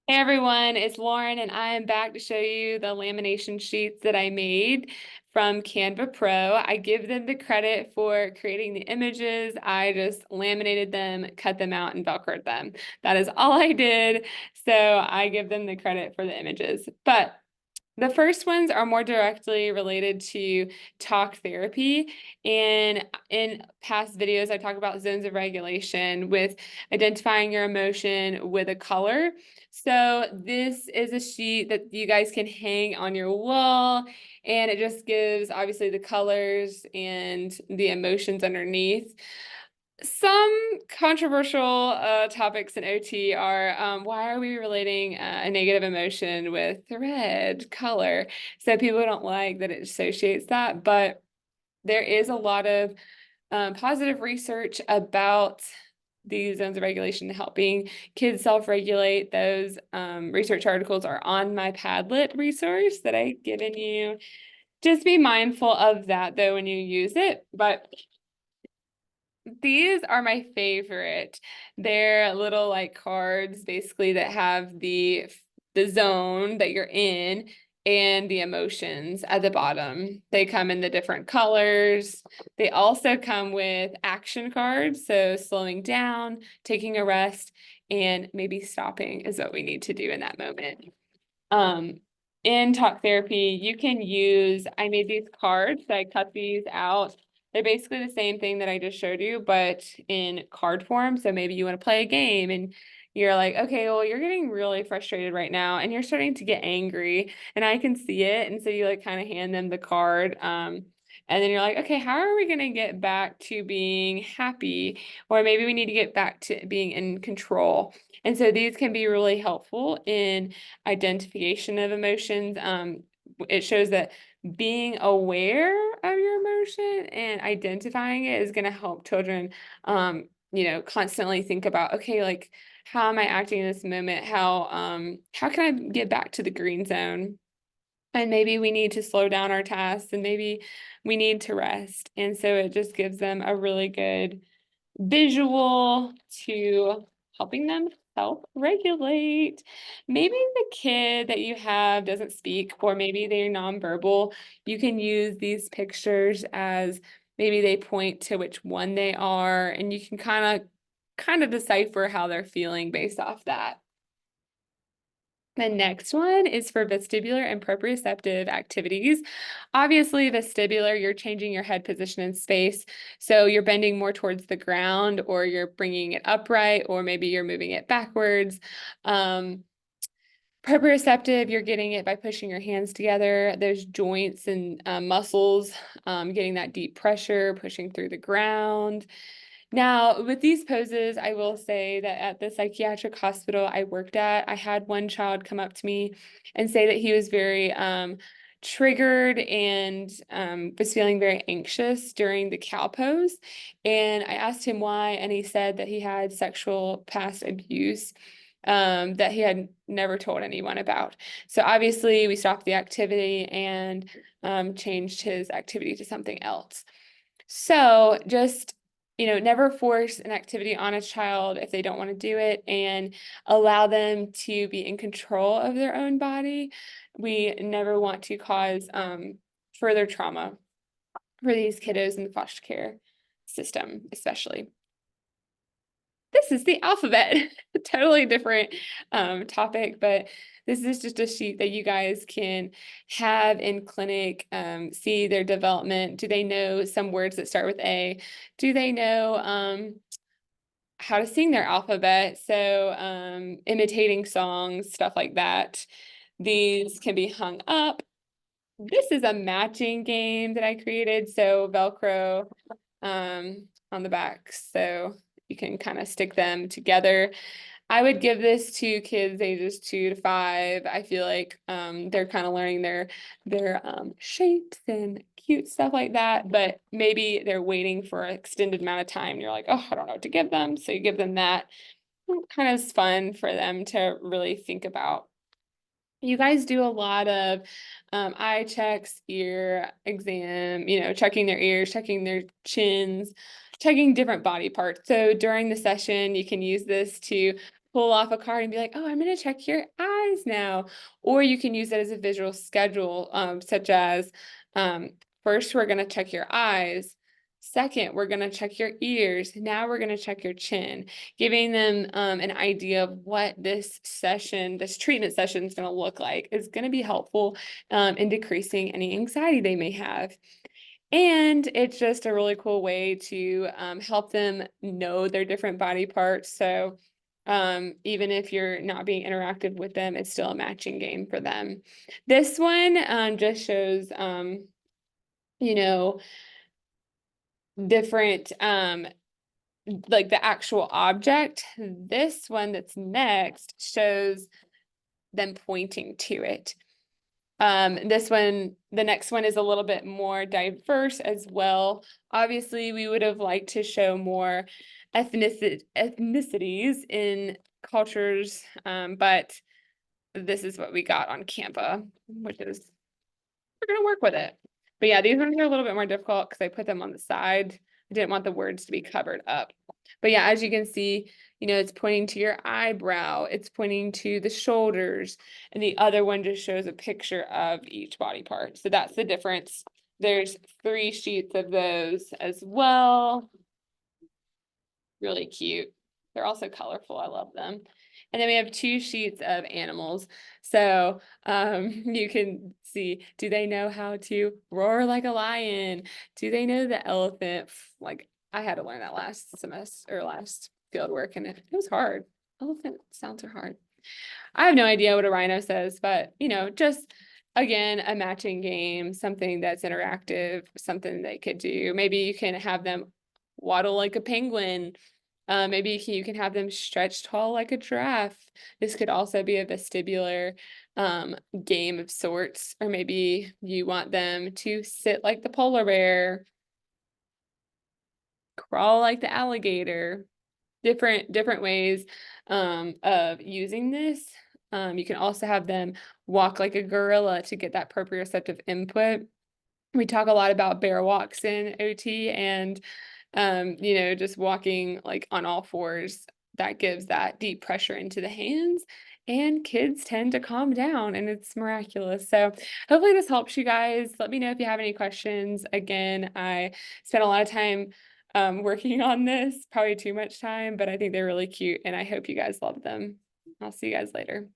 Hey everyone, it's Lauren and I am back to show you the lamination sheets that I made from Canva Pro. I give them the credit for creating the images. I just laminated them, cut them out, and Velcroed them. That is all I did. So I give them the credit for the images. But the first ones are more directly related to talk therapy. And in past videos, I talk about zones of regulation with identifying your emotion with a color. So this is a sheet that you guys can hang on your wall, and it just gives obviously the colors and the emotions underneath. Some controversial topics in OT are why are we relating a negative emotion with red color? So people don't like that it associates that, but there is a lot of positive research about these zones of regulation helping kids self-regulate. Those research articles are on my Padlet resource that I've given you. Just be mindful of that though when you use it, but these are my favorite. They're little like cards basically that have the zone that you're in and the emotions at the bottom. They come in the different colors. They also come with action cards, so slowing down, taking a rest, and maybe stopping is what we need to do in that moment. Um, in talk therapy, you can use, I made these cards, so I cut these out. They're basically the same thing that I just showed you, but in card form. So maybe you want to play a game and you're like, okay, well, you're getting really frustrated right now and you're starting to get angry and I can see it. And so you like kind of hand them the card. And then you're like, okay, how are we going to get back to being happy? Or maybe we need to get back to being in control. And so these can be really helpful in identification of emotions. It shows that being aware of your emotion and identifying it is going to help children, constantly think about, okay, like, how am I acting in this moment? How can I get back to the green zone? And maybe we need to slow down our tasks and maybe we need to rest. And so it just gives them a really good visual to helping them self-regulate. Maybe the kid that you have doesn't speak, or maybe they're nonverbal. You can use these pictures as maybe they point to which one they are, and you can kind of decipher how they're feeling based off that. The next one is for vestibular and proprioceptive activities. Obviously, vestibular, you're changing your head position in space. So you're bending more towards the ground, or you're bringing it upright, or maybe you're moving it backwards. Proprioceptive, you're getting it by pushing your hands together. There's joints and muscles, getting that deep pressure, pushing through the ground. Now, with these poses, I will say that at the psychiatric hospital I worked at, I had one child come up to me and say that he was very triggered and was feeling very anxious during the cow pose. And I asked him why, and he said that he had sexual past abuse that he had never told anyone about. So obviously, we stopped the activity and changed his activity to something else. So just, never force an activity on a child if they don't want to do it and allow them to be in control of their own body. We never want to cause further trauma for these kiddos in the foster care system, especially. This is the alphabet, totally different topic, but this is just a sheet that you guys can have in clinic, see their development. Do they know some words that start with A? Do they know how to sing their alphabet? So imitating songs, stuff like that. These can be hung up. This is a matching game that I created. So Velcro on the back. So you can kind of stick them together. I would give this to kids ages 2 to 5. I feel like they're kind of learning their shapes and cute stuff like that, but maybe they're waiting for an extended amount of time. You're like, oh, I don't know what to give them. So you give them that. Kind of fun for them to really think about. You guys do a lot of eye checks, ear exam, checking their ears, checking their chins, checking different body parts. So during the session, you can use this to pull off a card and be like, oh, I'm going to check your eyes now. Or you can use it as a visual schedule, such as um, first, we're going to check your eyes. Second, we're going to check your ears. Now we're going to check your chin, giving them an idea of what this session, this treatment session is going to look like is going to be helpful in decreasing any anxiety they may have. And it's just a really cool way to help them know their different body parts. So even if you're not being interactive with them, it's still a matching game for them. This one just shows, you know, different, like the actual object. This one that's next shows them pointing to it. This one, the next one is a little bit more diverse as well. Obviously, we would have liked to show more ethnicities in cultures, but this is what we got on Canva, which is, we're gonna work with it. But yeah, these ones are a little bit more difficult because I put them on the side. I didn't want the words to be covered up. But yeah, as you can see, it's pointing to your eyebrow, it's pointing to the shoulders, and the other one just shows a picture of each body part. So that's the difference. There's 3 sheets of those as well. Really cute. They're also colorful. I love them. And then we have 2 sheets of animals. So you can see, do they know how to roar like a lion? Do they know the elephant? Like I had to learn that last semester or last field work, and it was hard. Elephant sounds are hard. I have no idea what a rhino says, but just again, a matching game, something that's interactive, something they could do. Maybe you can have them waddle like a penguin. Maybe you can have them stretch tall like a giraffe. This could also be a vestibular game of sorts, or maybe you want them to sit like the polar bear, crawl like the alligator. Different ways of using this. You can also have them walk like a gorilla to get that proprioceptive input. We talk a lot about bear walks in OT, and just walking like on all fours, that gives that deep pressure into the hands, and kids tend to calm down, and it's miraculous. So hopefully this helps you guys. Let me know if you have any questions. Again, I spent a lot of time working on this, probably too much time, but I think they're really cute, and I hope you guys love them. I'll see you guys later.